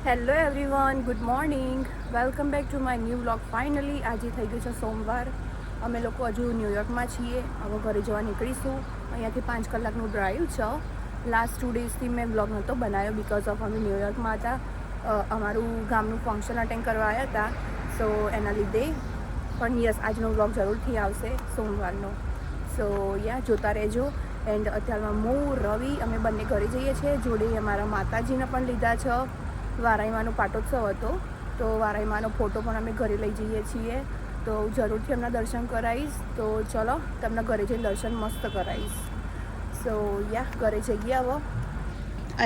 Hello everyone, good morning. Welcome back to my new vlog. Finally આજે થઈ ગયું છે સોમવાર. અમે લોકો હજુ ન્યૂયોર્કમાં છીએ. હવે ઘરે જવા નીકળીશું. અહીંયાથી 5 કલાકનું ડ્રાઈવ છે. લાસ્ટ 2 ડેઝથી મેં વ્લોગ નહોતો બનાવ્યો બિકોઝ ઓફ અમે ન્યૂયોર્કમાં હતા. અમારું ગામનું ફંક્શન અટેન્ડ કરવા આવ્યા હતા, સો એના લીધે. પણ યસ, આજનો વ્લોગ જરૂરથી આવશે સોમવારનો. સો જોતા રહેજો. એન્ડ અત્યારમાં હું, રવિ, અમે બંને ઘરે જઈએ છીએ. જોડે અમારા માતાજીને પણ લીધા છે. વારાઈમાનો પાટોત્સવ હતો, તો વારાઈમાનો ફોટો પણ અમે ઘરે લઈ જઈએ છીએ. તો જરૂરથી એમના દર્શન કરાવીશ. તો ચલો, તમને ઘરે જઈને દર્શન મસ્ત કરાવીશ. સો ઘરે જઈએ હવે.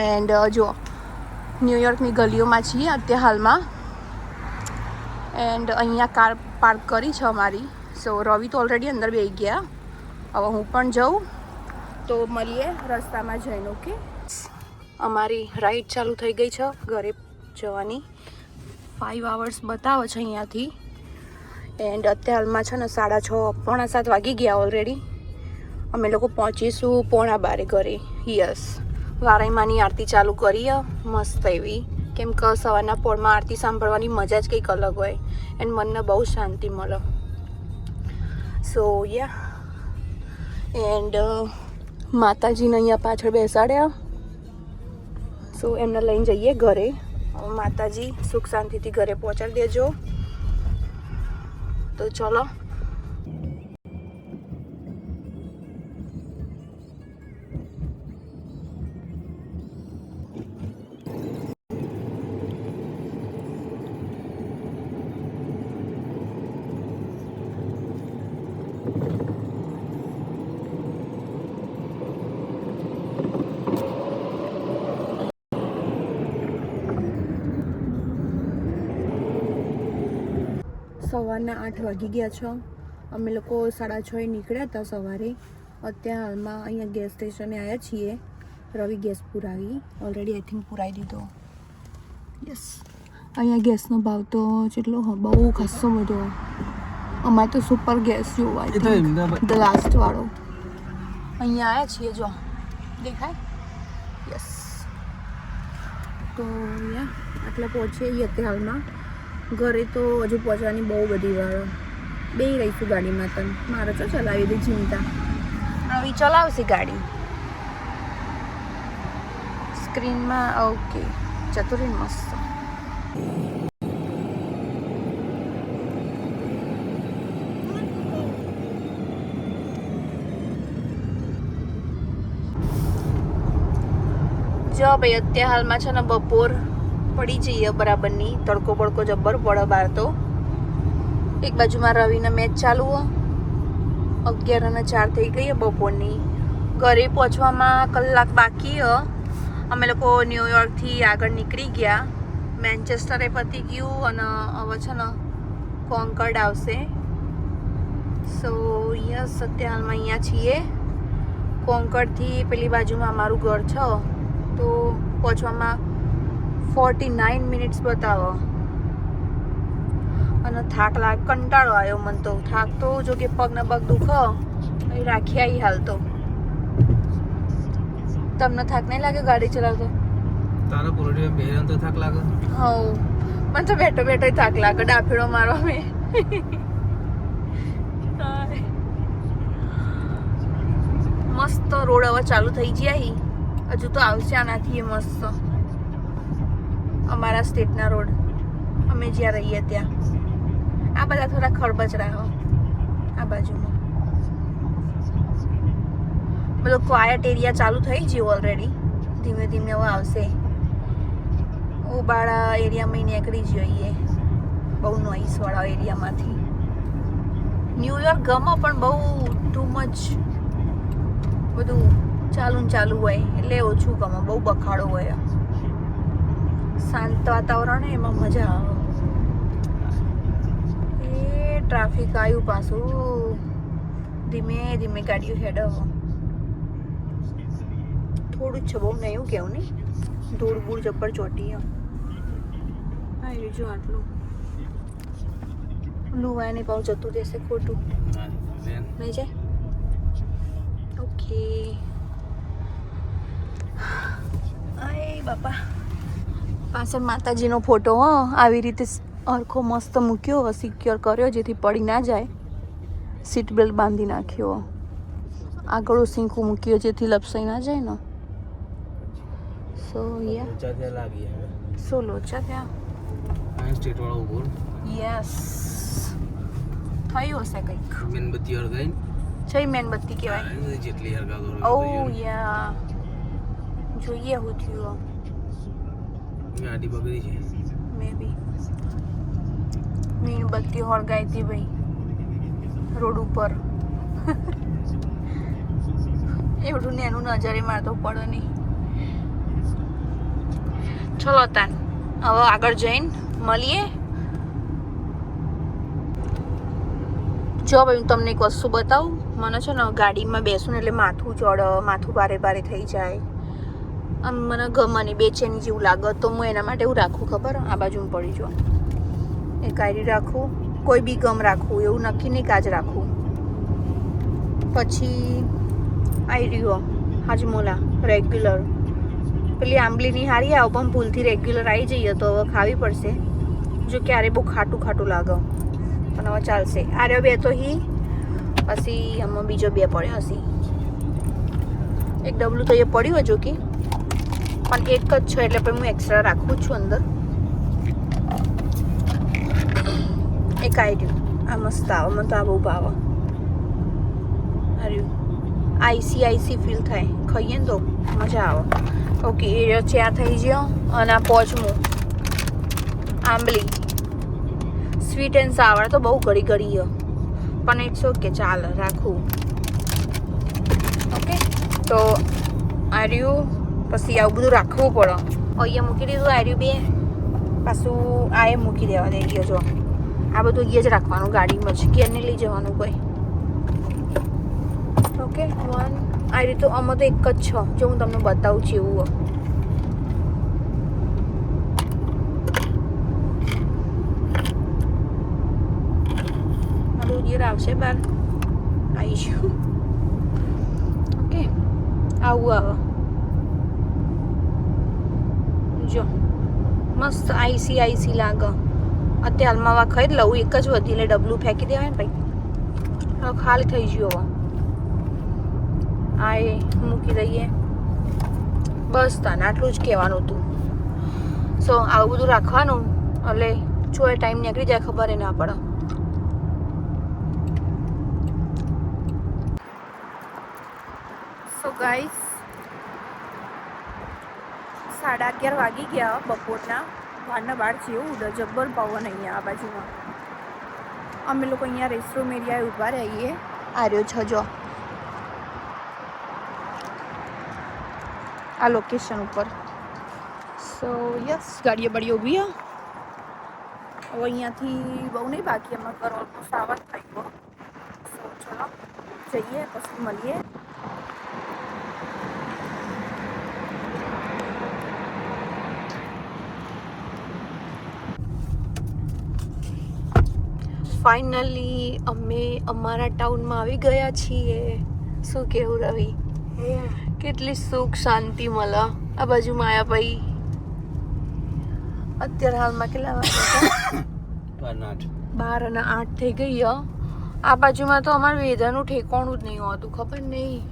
એન્ડ જો ન્યૂયોર્કની ગલીઓમાં છીએ અત્યારે હાલમાં. એન્ડ અહીંયા કાર પાર્ક કરી છે અમારી. સો રવિ તો ઓલરેડી અંદર બેસી ગયા. હવે હું પણ જાઉં. તો મળીએ રસ્તામાં જઈને. ઓકે, અમારી રાઈડ ચાલુ થઈ ગઈ છે ઘરે જવાની. 5 hours બતાવે છે અહીંયાથી. એન્ડ અત્યારે હાલમાં છે ને 6:30, 6:45 વાગી ગયા ઓલરેડી. અમે લોકો પહોંચીશું 11:15 ઘરે. યસ, વારાઈમાની આરતી ચાલુ કરીએ મસ્ત એવી. કેમ કે સવારના પોળમાં આરતી સાંભળવાની મજા જ કંઈક અલગ હોય. એન્ડ મનને બહુ શાંતિ મળે. સો એન્ડ માતાજીને અહીંયા પાછળ બેસાડ્યા. સો એમને લઈને જઈએ ઘરે. માતાજી સુખ શાંતિથી ઘરે પહોંચાડી દેજો. તો ચલો. સવારના 8 વાગી ગયા છો. અમે લોકો 6:30 નીકળ્યા હતા સવારે. અત્યારે હાલમાં અહીંયા ગેસ સ્ટેશને આવ્યા છીએ. રવિ ગેસ પુરાવી ઓલરેડી, આઈ થિંક પુરાવી દીધો. યસ, અહીંયા ગેસનો ભાવ તો જેટલો બહુ ખાસો બધો. અમારે તો સુપર ગેસ જોવા ધ લાસ્ટ વાળો. અહીંયા આવ્યા છીએ, જો દેખાય. યસ, તો આટલા પહોંચીએ અત્યારે હાલમાં. ઘરે તો હજુ પહોંચવાની બહુ બધી વાર. બે રહીશું ગાડીમાં. તને મારે તો ચલાવી દે ચિંતા. રવિ ચલાવશે ગાડી સ્ક્રીનમાં. ઓકે, ચતુરી મસ્ત. જો ભાઈ, અત્યારે હાલમાં છે ને બપોર પડી જઈએ બરાબરની. તડકો બડકો જબ્બર પડે બહાર તો. એક બાજુમાં રવિના મેચ ચાલુ હો. 11:04 થઈ ગઈ બપોરની. ઘરે પહોંચવામાં કલાક બાકી હ. અમે લોકો ન્યૂયોર્કથી આગળ નીકળી ગયા. મેન્ચેસ્ટરે પતી ગયું અને હવે છે ને કોન્કર્ડ આવશે. સો યસ, અત્યારે હાલમાં અહીંયા છીએ. કોન્કર્ડથી પેલી બાજુમાં અમારું ઘર છે. તો પહોંચવામાં 49 મિનિટ્સ બતાવો. અને થાક લાગ, કંટાળો આવ્યો મને તો. થાક તો જો કે પગને પગ દુખો રાખી આવી હાલ તો. તમને થાક નહીં લાગે ગાડી ચલાવતો? તારા પોરડી બેરન તો થાક લાગે. હા, મને તો બેઠો બેઠો થાક લાગે. ડાફેડો મારવા મેં. મસ્ત રોડ હવે ચાલુ થઈ જાય. હજુ તો આવશે આનાથી મસ્ત અમારા સ્ટેટના રોડ. અમે જ્યાં રહીએ ત્યાં. આ બધા થોડા ખરબચડા હો આ બાજુમાં. બધો ક્વાયટ એરિયા ચાલુ થઈ ગયો ઓલરેડી. ધીમે ધીમે હવે આવશે. ઉબાળા એરિયામાં નીકળી જઈએ, બહુ નોઈસવાળા એરિયામાંથી. ન્યૂયોર્ક ગમે પણ બહુ ટુ મચ બધું ચાલુ હોય એટલે ઓછું ગમે. બહુ બખાડો હોય. શાંત વાતાવરણ હોય એમાં મજા આવે. એ ટ્રાફિક આવ્યું પાછું. ધીમે ધીમે ગાડીઓ હેડ. થોડું જ છે, બહુ નહીં એવું કેવું નહીં. ધૂળ બૂળ જબ્બર ચોટી. હા, જો આટલું લુવાય નહીં પાઉં જતું રહેશે ખોટું નહીં જાય. ઓકે, બાપા પાછળ માતાજીનો ફોટો હો આવી રીતે અરખો મસ્ત મૂક્યો, સિક્યોર કર્યો જેથી પડી ના જાય. સીટ બેલ્ટ બાંધી નાખ્યો. આગળ સિંકું મૂક્યો જેથી લપસાઈ ના જાય ને. સો યા ઊંચા ત્યાં લાગી હવે. સો લોચા ત્યાં. આ સ્ટેટ વાળો ઉભો રહે. યસ થયું હશે કંઈક. મીણબત્તી હળગાઈ છે મેનબત્તી કહેવાય. જેટલી હળગાતો ઓ યા જોઈએ હું થયું ગાડી બગડી છે. મે બી મીણબત્તી હળગાઈ હતી ભાઈ રોડ ઉપર. એવડું નેનું નજરે મારતો પડે નહીં. ચલો તાન હવે આગળ જઈને મળીએ. જો ભાઈ હું તમને એક વસ્તુ બતાવું. મને છે ને ગાડીમાં બેસું ને એટલે માથું ચડે, માથું ભારે ભારે થઈ જાય. આમ મને ગમે નહીં, બેચેની જેવું લાગે. તો હું એના માટે એવું રાખું ખબર, આ બાજુ હું પડી જાઉં. એક આયરી રાખું, કોઈ બી ગમ રાખું, એવું નક્કી નહીં કાજ રાખું. પછી આયરીઓ હાજમોલા રેગ્યુલર. પેલી આંબલીની હારી આવ પણ ભૂલથી રેગ્યુલર આવી જઈએ તો હવે ખાવી પડશે. જો ક્યારે બહુ ખાટું ખાટું લાગે પણ હવે ચાલશે. આર્યો બે તો હી, પછી આમાં બીજો બે પડ્યો હશે. એક ડબલું તો એ પડ્યું હજુ કે, પણ એક જ છે એટલે પછી હું એક્સ્ટ્રા રાખું છું અંદર. એક આર્યું આ મસ્ત આવે, મને તો આ બહુ ભાવે. આર્યું આઈસી ફીલ થાય, ખાઈએ ને તો મજા આવે. ઓકે એ ચા થઈ ગયો. અને આ પોચમું આંબલી સ્વીટ એન્ડ સાવર તો બહુ ઘડી ઘડી પણ ઇટ્સ ઓકે, ચાલે રાખું. ઓકે તો આર્યું પછી આવું બધું રાખવું પડે. અહીંયા મૂકી દીધું આર્યું બે, પાછું આ એ મૂકી દેવા દે. ગયો જો આ બધું અહીંયા જ રાખવાનું ગાડીમાં જ, ઘેર નહીં લઈ જવાનું કોઈ. ઓકે વન આ રીતે આમાં તો એક જ છે. જો હું તમને બતાવું છું એવું. મારું યર આવશે બાર આવીશું. ઓકે આવું આવે જો મસ્ત આઈસી લાગે. અત્યારે હાલમાં વા ખાઈ જ લઉં, એક જ વધી એટલે ડબલું ફેંકી દેવાય ને ભાઈ. હવે ખાલી થઈ ગયો. આ એ મૂકી દઈએ બસ. તાને આટલું જ કહેવાનું હતું. સો આવું બધું રાખવાનું એટલે જો એ ટાઈમ નીકળી જાય ખબર ના પડે. સો ગાઈસ 11:30 વાગી ગયા બપોરના. બહારના બહાર જેવું જબ્બર પવન અહીંયા આ બાજુમાં. અમે લોકો અહીંયા રેસ્ટરૂમ એરિયાએ ઊભા રહીએ. આર્યો છે જો આ લોકેશન ઉપર. સો યસ ગાડીઓ બળી ઊભી. હવે અહીંયાથી બહુ નહીં બાકી, એમાં કરવાનું સાવત થઈ ગયો. સો ચલો જઈએ પછી મળીએ. ફાઇનલી અમે અમારા ટાઉનમાં આવી ગયા છીએ. શું કેવું રવિ? કેટલી સુખ શાંતિ મળે આ બાજુ માયાભાઈ. અત્યારે હાલમાં કેટલા વાગ્યા? 12:08 થઈ ગઈ. આ બાજુમાં તો અમારે વેધરનું ઠેકાણું જ નહીં હોતું. ખબર નહીં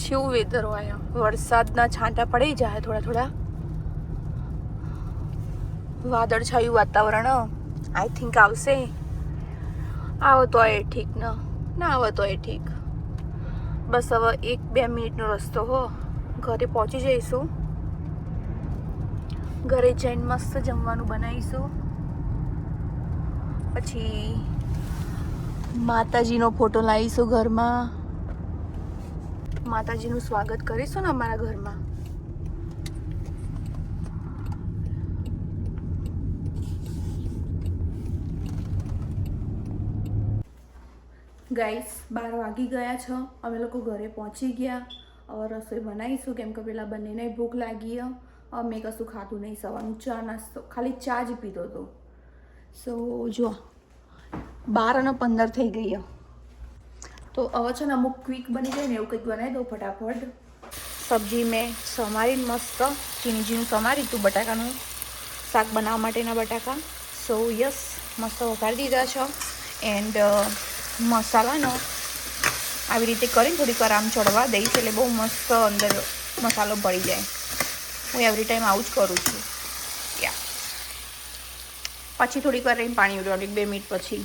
જેવું વેધર હોય. વરસાદના છાંટા પડી જાય થોડા થોડા. વાદળછાયું વાતાવરણ. આઈ થિંક આવશે. આવો તો એ ઠીક ને ના આવે તો એ ઠીક. બસ હવે 1-2 મિનિટનો રસ્તો હો, ઘરે પહોંચી જઈશું. ઘરે જઈને મસ્ત જમવાનું બનાવીશું. પછી માતાજીનો ફોટો લાવીશું ઘરમાં. માતાજીનું સ્વાગત કરીશું ને અમારા ઘરમાં. ગાઈસ 12 વાગી ગયા છે. અમે લોકો ઘરે પહોંચી ગયા. હવે રસોઈ બનાવીશું કેમ કે પેલા બંનેને ભૂખ લાગી. અમે કશું ખાધું નહીં સવારનું. ચા નાસ્તો ખાલી ચા જ પીધો હતો. સો જો 12:15 થઈ ગઈ. તો હવે છે ને અમુક ક્વિક બની જાય ને એવું કંઈક બનાવી દઉં ફટાફટ. સબ્જી મેં સમારીને મસ્ત ઝીણું ઝીણું સમારી હતું બટાકાનું શાક બનાવવા માટેના બટાકા. સો યસ, મસ્ત વઘારી દીધા છે. એન્ડ મસાલાનો આવી રીતે કરીને થોડીક વાર આમ ચડવા દઈશ એટલે બહુ મસ્ત અંદર મસાલો ભળી જાય. હું એવરી ટાઈમ આવું જ કરું છું. યા પછી થોડીક વાર રહીને પાણી ઉડાડી 2 મિનિટ પછી.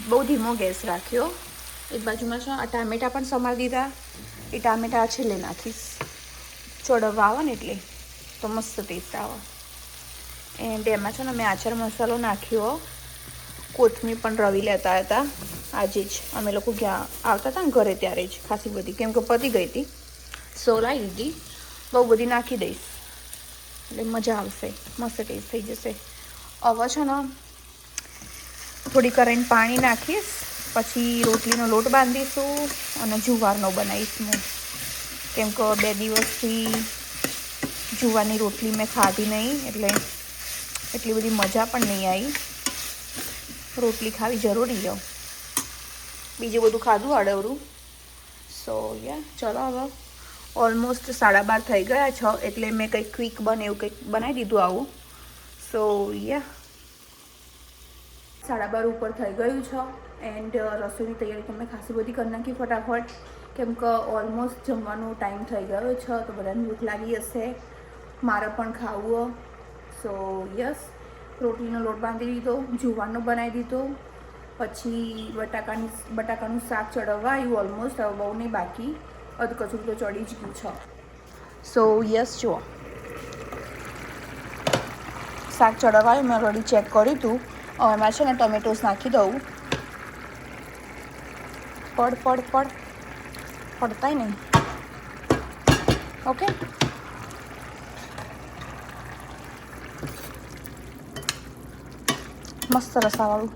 બહુ ધીમો ગેસ રાખ્યો. એક બાજુમાં છે આ ટામેટા પણ સમારી દીધા. એ ટામેટા છેલ્લે નાખીશ, ચડવા આવે ને એટલે તો મસ્ત ટેસ્ટ આવે. એન્ડ એમાં છે ને મેં આચાર મસાલો નાખ્યો. કોથમીર પણ રવી લેતા હતા આજે જ, અમે લોકો ગયા આવતા હતા ને ઘરે ત્યારે જ ખાસી બધી, કેમ કે પતી ગઈ હતી. સો લાવી દીધી. બહુ બધી નાખી દઈશ એટલે મજા આવશે, મસ્ત ટેસ્ટ થઈ જશે. હવે છે ને થોડી કરીને પાણી નાખીશ, પછી રોટલીનો લોટ બાંધીશું અને જુવારનો બનાવીશું. કેમ કે 2 દિવસથી જુવારની રોટલી મેં ખાધી નહીં એટલે એટલી બધી મજા પણ નહીં આવી. રોટલી ખાવી જરૂરી છે, બીજું બધું ખાધું અડવરું. સો યા ચલો હવે ઓલમોસ્ટ 12:30 થઈ ગયા છે એટલે મેં કંઈક ક્વિક બને એવું કંઈક બનાવી દીધું આવું. સો યા 12:30 ઉપર થઈ ગયું છે. એન્ડ રસોઈની તૈયારી તમે ખાસી બધી કરી નાખી ફટાફટ, કેમ કે ઓલમોસ્ટ જમવાનો ટાઈમ થઈ ગયો છે તો બધાને ભૂખ લાગી હશે, મારે પણ ખાવું. સો યસ, રોટલીનો લોટ બાંધી દીધો, જુવારનો બનાવી દીધો, પછી બટાકાનું શાક ચડવવા આવ્યું ઓલમોસ્ટ. હવે બહુ નહીં બાકી, અધકચરું તો ચડી જ ગયું છે. સો યસ, જુઓ શાક ચડવવા આવ્યું, મેં ઓલરેડી ચેક કર્યું હતું. હવે એમાં છે ને ટમેટોસ નાખી દઉં. પડતાય નહીં. ઓકે, મસ્ત રસાવાળું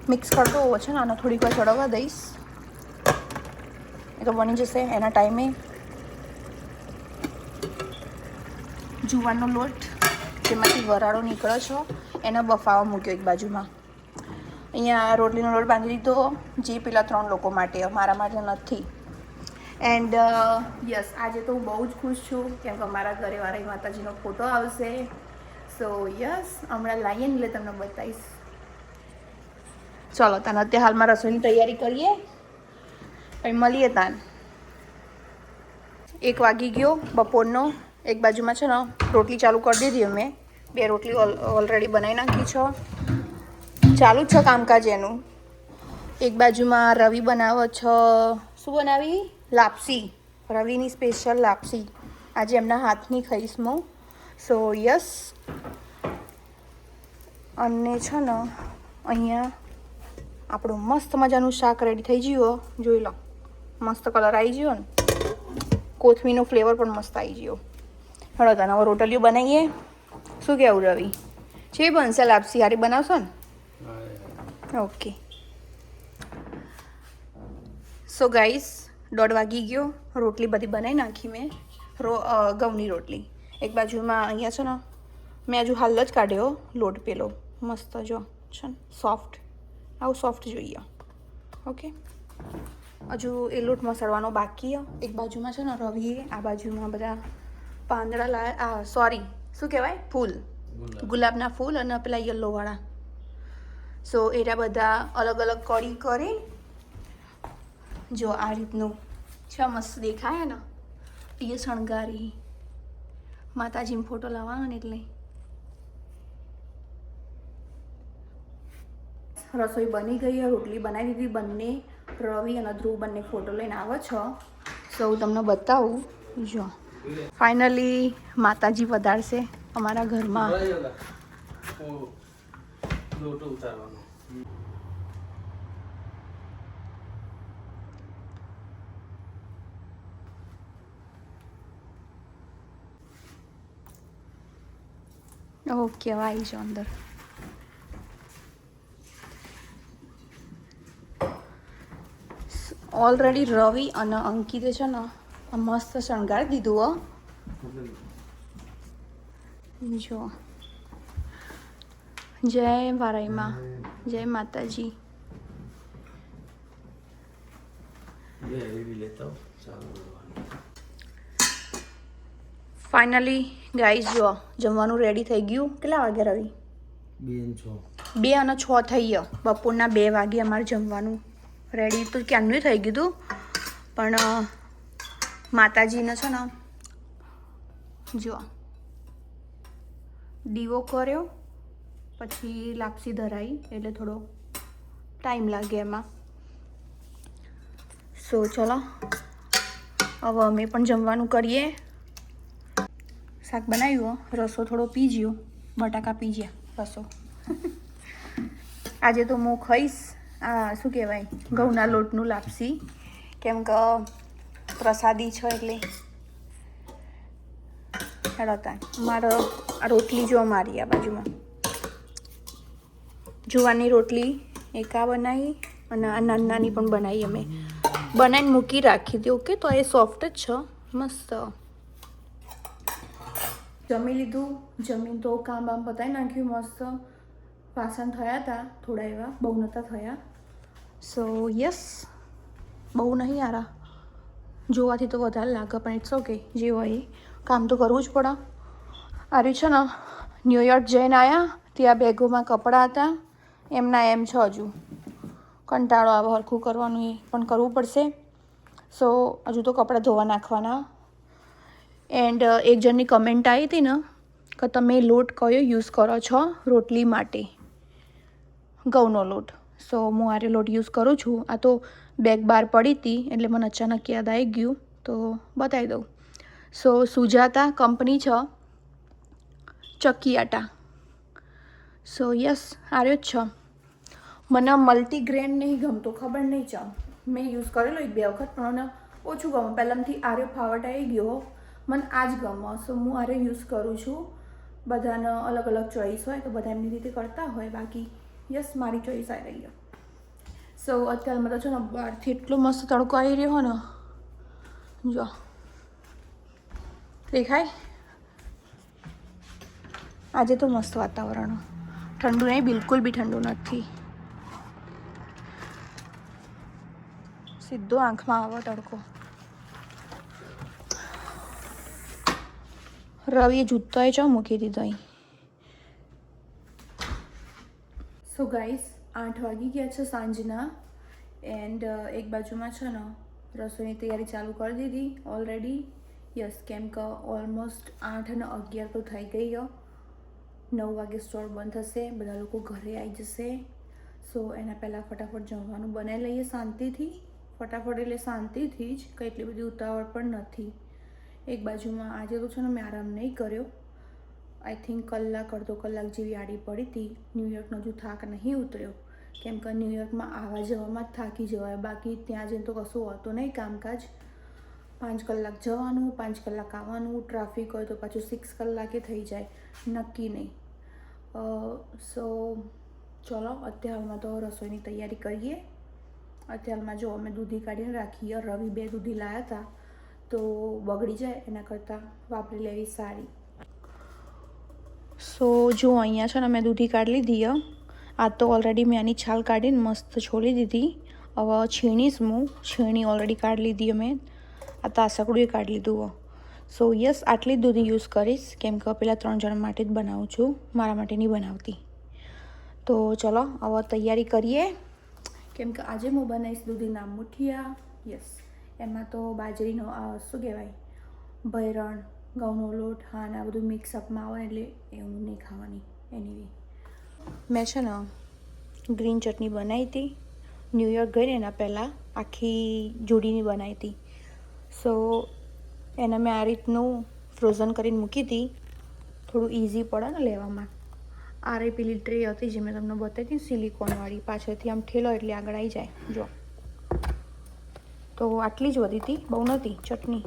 મિક્સ કરતો હોવો છે ને આને થોડીક વાર ચડવવા દઈશ. એ તો બની જશે એના ટાઈમે. જુવારનો લોટ જેમાંથી વરાળો નીકળે છે એને બફાવા મૂક્યો એક બાજુમાં. અહીંયા રોટલીનો લોટ બાંધી દીધો, જે પેલા 3 લોકો માટે, મારા માટે નથી. એન્ડ યસ, આજે તો હું બહુ જ ખુશ છું કેમ કે મારા ઘરે વાળી માતાજીનો ફોટો આવશે. સો યસ, હમણાં લાવીએ ને એટલે તમને બતાવીશ. ચલો તાન અત્યારે હાલમાં રસોઈની તૈયારી કરીએ, પછી મળીએ તાન. 1 વાગી ગયો બપોરનો. એક બાજુમાં છે ને રોટલી ચાલુ કરી દીધી અમે. 2 રોટલી ઓલરેડી બનાવી નાખી છે, ચાલુ જ છે કામકાજ એનું. એક બાજુમાં રવિ બનાવે છે, શું બનાવી? લાપસી. રવિની સ્પેશિયલ લાપસી આજે એમના હાથની ખાઈશ હું. સો યસ, અને છે ને અહીંયા આપણું મસ્ત મજાનું શાક રેડી થઈ ગયું. જોઈ લો, મસ્ત કલર આવી ગયો ને, કોથમીરનો ફ્લેવર પણ મસ્ત આવી ગયો. હળો તને હવે રોટલીઓ બનાવીએ. શું કહેવું રવિ? છે બનશે લાપસી? હારી બનાવશો ને? ઓકે. સો ગાઈસ, 1:30 વાગી ગયો. રોટલી બધી બનાવી નાખી મેં, ઘઉંની રોટલી. એક બાજુમાં અહીંયા છે ને મેં હજુ હાલ જ કાઢ્યો લોટ પેલો, મસ્ત જો છે ને સોફ્ટ, આવું સોફ્ટ જોઈએ. ઓકે, હજુ એ લોટ મસાડવાનો બાકી. એક બાજુમાં છે ને રવિએ, આ બાજુમાં બધા પાંદડા લાવ્યા. સોરી, શું કહેવાય? ફૂલ, ગુલાબના ફૂલ અને પેલા યલોવાળા. સો એરા બધા અલગ અલગ કળી કરી, જો આ રીતનું છે, મસ્ત દેખાય ને. એ શણગારી માતાજીનો ફોટો લાવવાનો ને એટલે. રસોઈ બની ગઈ, રોટલી બનાવી દીધી. બંને રવિ અને ધ્રુવ બંને ફોટો લઈને આવે છે. સો હું તમને બતાવું. જો ફાઇનલી માતાજી વધારશે અમારા ઘરમાં. ઓકે, આવી જાઓ અંદર. ઓલરેડી રવિ અને અંકિતે છે ને મસ્ત શણગારી દીધું. જો જય વારાઈમાં, જય માતાજી. ફાઇનલી ગાઈઝ જો જમવાનું રેડી થઈ ગયું. કેટલા વાગ્યા રવિ? 2 અને 6. 2 અને 6 થઈ ગયો. બપોરના 2 વાગે અમારે જમવાનું રેડી તો ક્યારનું થઈ ગયું હતું, પણ માતાજીને છે ને જો દીવો કર્યો પછી લાપસી ધરાઈ એટલે થોડો ટાઈમ લાગે એમાં. સો ચલો હવે અમે પણ જમવાનું કરીએ. શાક બનાવ્યું, રસો થોડો પીજ્યો, બટાકા પીજ્યા રસો. આજે તો હું ખાઈશ આ શું કહેવાય ઘઉંના લોટનું લાપસી, કેમ કે પ્રસાદી છે એટલે. હેડતા મારો આ રોટલી જો મારી આ બાજુમાં જુવારની રોટલી એક આ બનાવી અને આ નાની નાની પણ બનાવી. અમે બનાવીને મૂકી રાખી હતી. ઓકે, તો એ સોફ્ટ જ છે, મસ્ત. જમી લીધું, જમીન તો કામ બામ પતાવી નાખ્યું મસ્ત. વાસણ થયા હતા થોડા એવા, બહુ નહોતા થયા. સો યસ, બહુ નહીં યારા, જોવાથી તો વધારે લાગે પણ ઇટ્સ ઓકે, જે હોય કામ તો કરવું જ પડે. આર્યું છે ને ન્યૂયોર્ક જઈને આવ્યા, ત્યાં બેગોમાં કપડાં હતા એમના એમ છે. હજુ કંટાળો આવે હરખું કરવાનું, એ પણ કરવું પડશે. સો હજુ તો કપડાં ધોવા નાખવાના. એન્ડ એક જણની કમેન્ટ આવી હતી ને કે તમે લોટ કયો યુઝ કરો છો રોટલી માટે, ઘઉંનો લોટ. સો હું આરે લોટ યુઝ કરું છું. આ તો બેગ બહાર પડી હતી એટલે મને અચાનક યાદ આવી ગયું તો બતાવી દઉં. સો સુજાતા કંપની છે, ચક્કી આટા. સો યસ આર્યો જ છે. મને મલ્ટીગ્રેન નહીં ગમતો, ખબર નહીં ચા મેં યુઝ કરેલો 1-2 વખત, પણ મને ઓછું ગમે. પહેલાંથી આર્યો ફાવટ આવી ગયો, મને આ જ ગમે. સો હું આર્યો યુઝ કરું છું. બધાને અલગ અલગ ચોઈસ હોય તો બધા એમની રીતે કરતા હોય, બાકી યસ મારી ચોઈસ આવી રહી. સો અત્યારમાં તો છે ને બહારથી એટલો મસ્ત તડકો આવી રહ્યો ને, જો દેખાય. આજે તો મસ્ત વાતાવરણ, ઠંડુ નહીં, બિલકુલ બી ઠંડુ નથી. સીધો આંખમાં આવો તડકો. રવિએ જૂતોએ ચો મૂકી દીધો અહીં. સો ગાઈસ 8 વાગી ગયા છે સાંજના. એન્ડ એક બાજુમાં છે ને રસોઈની તૈયારી ચાલુ કરી દીધી ઓલરેડી. યસ, કેમ કે ઓલમોસ્ટ 8 અને 11 તો થઈ ગઈ. 9 વાગે સ્ટોર બંધ થશે, બધા લોકો ઘરે આવી જશે. સો એના પહેલાં ફટાફટ જમવાનું બનાવી લઈએ શાંતિથી. ફટાફટ એટલે શાંતિથી જ, કંઈ એટલી બધી ઉતાવળ પણ નથી. એક બાજુમાં આજે તો છે ને મેં આરામ નહીં કર્યો. આઈ થિંક અડધો કલાક જેવી આડી પડી હતી. ન્યૂયોર્કનો હજુ થાક નહીં ઉતર્યો, કેમ કે ન્યૂયોર્કમાં આવવા જવામાં જ થાકી જવાય, બાકી ત્યાં જઈને તો કશું હોતું નહીં કામકાજ. 5 કલાક જવાનું, 5 કલાક આવવાનું, ટ્રાફિક હોય તો પાછું 6 કલાકે થઈ જાય, નક્કી નહીં. સો ચલો અત્યારમાં તો રસોઈની તૈયારી કરીએ. અત્યારમાં જો અમે દૂધી કાઢીને રાખીએ. રવિ 2 દૂધી લાવ્યા હતા તો બગડી જાય એના કરતાં વાપરી લેવી સારી. સો જો અહીંયા છે ને મેં દૂધી કાઢી લીધી. આ તો ઓલરેડી મેં આની છાલ કાઢીને મસ્ત છોડી દીધી. હવે છીણીશ હું, છીણી ઓલરેડી કાઢી લીધી અમે. આ તાસકડું કાઢી લીધું. સો યસ, આટલી જ દૂધી યુઝ કરીશ, કેમ કે પેલા 3 જણ માટે જ બનાવું છું, મારા માટે નહીં બનાવતી. તો ચલો હવે તૈયારી કરીએ, કેમ કે આજે હું બનાવીશ દૂધીના મુઠિયા. યસ, એમાં તો બાજરીનો શું કહેવાય ભૈરણ, ઘઉંનો લોટ, હા ને આ બધું મિક્સઅપમાં આવે એટલે એવું નહીં ખાવાની. એનીવે મેં છે ને ગ્રીન ચટણી બનાવી હતી ન્યૂયોર્ક ગઈ ને એના પહેલાં, આખી જોડીની બનાવી હતી. સો એને મેં આ રીતનું ફ્રોઝન કરીને મૂકી હતી, થોડું ઇઝી પડે ને લેવામાં. આ રે પેલી ટ્રે હતી જે મેં તમને બતાવી હતી સિલિકોનવાળી, પાછળથી આમ ઠેલો એટલે આગળ આવી જાય. જો તો આટલી જ વધી હતી, બહુ નહોતી ચટણી.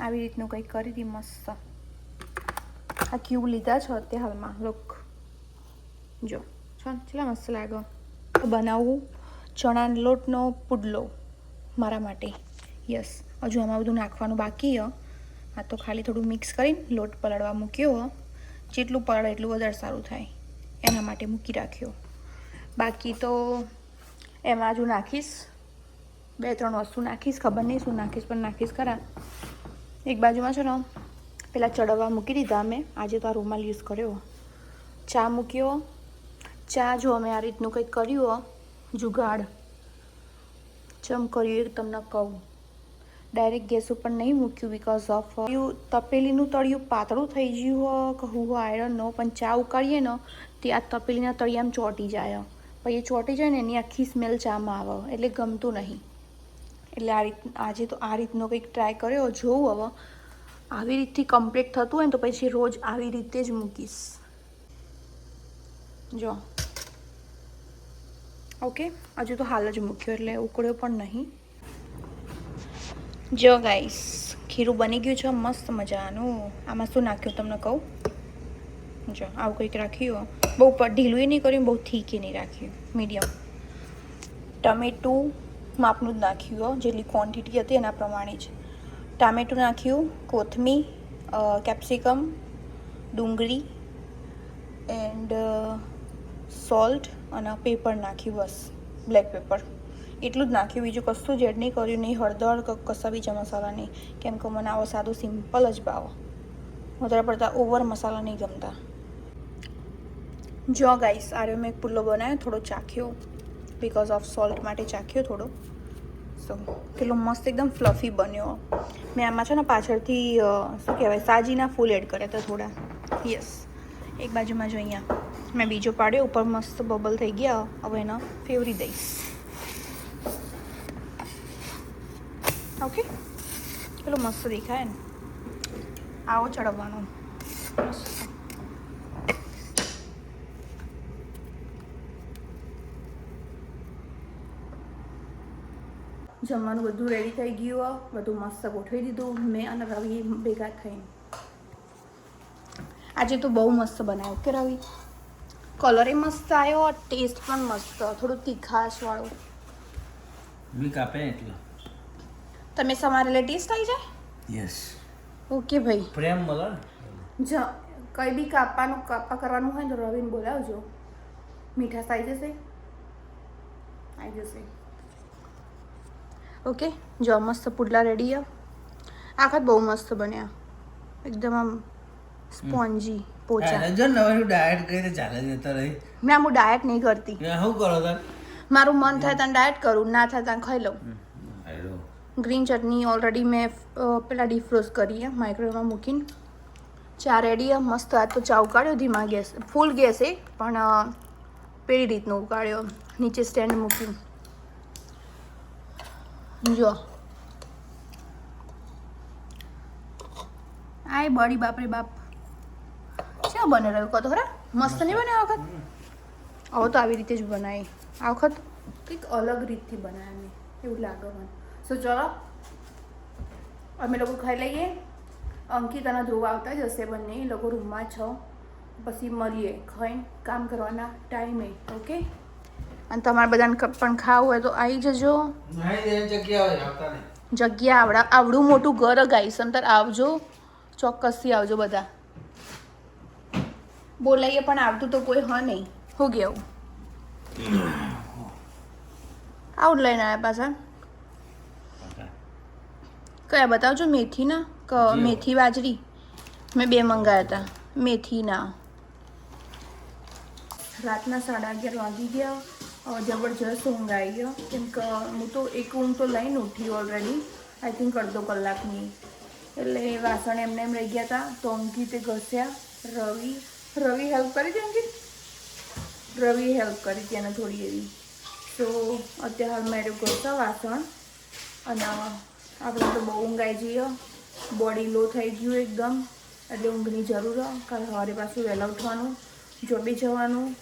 આવી રીતનું કંઈક કરી હતી મસ્ત. આ ક્યુબ લીધા છે અત્યારે હાલમાં, લુક જો છો કેટલા મસ્ત લાગે. બનાવવું ચણાના લોટનો પુડલો મારા માટે. યસ, હજુ આમાં બધું નાખવાનું બાકી. આ તો ખાલી થોડું મિક્સ કરીને લોટ પલળવા મૂક્યો. જેટલું પલળે એટલું વધારે સારું થાય એના માટે મૂકી રાખ્યો. બાકી તો એમાં હજુ નાખીશ 2-3 વસ્તુ નાખીશ, ખબર નહીં શું નાખીશ પણ નાખીશ ખરા. એક બાજુમાં છે ને પેલા ચડવા મૂકી દીધા અમે. આજે તો આ રૂમાલ યુઝ કર્યો. ચા મૂક્યો. ચા જો અમે આ રીતનું કંઈક કર્યું જુગાડ ચમ કર્યું એ તમને કહું. ડાયરેક્ટ ગેસ ઉપર નહીં મૂક્યું બિકોઝ ઓફ તપેલીનું તળિયું પાતળું થઈ ગયું હોય કે હું આઈ ડોન્ટ નો. પણ ચા ઉકાળીએ ને તે આ તપેલીના તળિયામાં ચોંટી જાય. પછી એ ચોંટી જાય ને એની આખી સ્મેલ ચામાં આવે એટલે ગમતું નહીં. એટલે આજે તો આ રીતનો કંઈક ટ્રાય કર્યો. જોઉં હવે આવી રીતથી કમ્પ્લીટ થતું હોય ને તો પછી રોજ આવી રીતે જ મૂકીશ. જો ઓકે હજુ તો હાલ જ મૂક્યો એટલે ઉકળ્યો પણ નહીં. જો ગાઈસ ખીરું બની ગયું છે મસ્ત મજાનું. આમાં શું નાખ્યું તમને કહું. જો આવું કંઈક રાખ્યું. બહુ ઢીલું નહીં કર્યું બહુ થીકી નહીં રાખ્યું. મીડિયમ. ટમેટું માપનું જ નાખ્યું જેટલી ક્વોન્ટિટી હતી એના પ્રમાણે જ. ટામેટું નાખ્યું, કોથમીર, કેપ્સિકમ, ડુંગળી એન્ડ સોલ્ટ અને પેપર નાખ્યું. બસ બ્લેક પેપર એટલું જ નાખ્યું. બીજું કશું જ એડ નહીં કર્યું. નહીં હળદર કે કશા બીજા મસાલા નહીં. કેમ કે મને આવો સાદું સિમ્પલ જ ભાવ. વધારે પડતા ઓવર મસાલા નહીં ગમતા. જો ગાઈસ આ મેં એક પુલ્લો બનાવ્યો. થોડો ચાખ્યો બિકોઝ ઓફ સોલ્ટ માટે ચાખ્યો થોડો. સો કેટલો મસ્ત એકદમ ફ્લફી બન્યો. મેં આમાં છે ને પાછળથી શું કહેવાય સાજીના ફૂલ એડ કર્યા હતા થોડા. યસ એક બાજુમાં જો અહીંયા મેં બીજો પાડ્યો. ઉપર મસ્ત બબલ થઈ ગયા. હવે એને ફેવરી દઈશ. ઓકે પેલો મસ્ત દેખાય ને આવો ચડવવાનો. જમવાનું બધું રેડી થઈ ગયું. બધું મસ્ત ગોઠવી દીધું મેં અને રવિ ભેગા થઈને. આજે તો બહુ મસ્ત બનાવ્યું કે રવિ. કલર એ મસ્ત આવ્યો. ટેસ્ટ પણ મસ્ત. થોડું તીખાશવાળું. તમે સમારેલે ટેસ્ટ આવી જાય. યસ ઓકે ભાઈ પ્રેમ મળે જ કંઈ બી કાપા કરવાનું હોય તો રવિને બોલાવજો. મીઠાશ આવી જશે. આવી જશે. ઓકે જો મસ્ત પુડલા રેડી. આખા બહુ મસ્ત બન્યા. એકદમ આમ સ્પોન્જી પોચા. ડાયટ કરીને ચાલે જતા રહી. મેં હું ડાયટ નહીં કરતી. શું કરો તાર? મારું મન થાય ત્યાં ડાયટ કરું. ના થાય ત્યાં ખાઈ લઉં. ગ્રીન ચટણી ઓલરેડી મેં પેલા ડીફ્રોઝ કરી માઇક્રોવેવમાં મૂકીને. ચા રેડી. મસ્ત આજ તો ચા ઉકાળ્યો ધીમા ગેસ ફૂલ ગેસે પણ પેલી રીતનો ઉકાળ્યો. નીચે સ્ટેન્ડ મૂક્યું. જો આય બળી બાપરે બાપ. ક્યાં બને રહ્યું કહો તો ખરા. મસ્ત નહીં બને આ વખત. હવે તો આવી રીતે જ બનાવી. આ વખત કંઈક અલગ રીતથી બનાવ્યા મેં એવું લાગે મને. સો ચલો અમે લોકો ખાઈ લઈએ. અંકિત અને ધ્રુવ આવતા જ હશે બંને. એ લોકો રૂમમાં છો. પછી મળીએ ખાઈને કામ કરવાના ટાઈમે. ઓકે અને તમારે બધાને પણ ખાવું હોય તો આવી જજો. જગ્યા આવડું મોટું ઘર ગાઈશ અંતર આવજો. ચોક્કસથી આવજો બધા. બોલાઈએ પણ આવતું તો કોઈ હ નહીં. હું ગયું આવું લઈને આવ્યા પાછા. કયા બતાવજો. મેથીના કે મેથી બાજરી. મેં 2 મંગાવ્યા હતા મેથીના. રાતના 11:30 વાગી ગયા. જબરજસ્ત ઊંઘ આવી ગયો. કેમ કે હું તો એક ઊંઘ તો લઈને ઉઠી ઓલરેડી. આઈ થિંક અડધો કલાકની. એટલે વાસણ એમને એમ રહી ગયા હતા તો અંકિતે ઘસ્યા. રવિ હેલ્પ કરી હતી. અંકિત રવિ હેલ્પ કરી હતી એને થોડી એવી. તો અત્યારે હાલમાં એ ઘસ્યા વાસણ. અને આપણે તો બહુ ઊંઘ આવી જઈએ. બોડી લો થઈ ગયું એકદમ. એટલે ઊંઘની જરૂર. કાલે સવારે પાછું વહેલા ઉઠવાનું. જોબે જવાનું.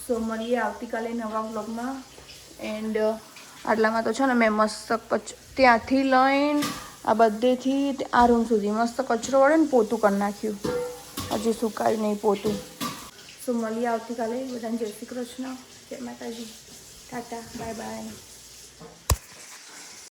સો મળીએ આવતીકાલે નવા વ્લોગમાં. એન્ડ આટલામાં તો છે ને મેં મસ્ત ત્યાંથી લઈને આ બધેથી આ રૂમ સુધી મસ્ત કચરો વળે ને પોતું કરી નાખ્યું. હજી સુકાયું નહીં પોતું. સો મળીએ આવતીકાલે. બધાને જય શ્રી કૃષ્ણ. જય માતાજી. Tata bye bye.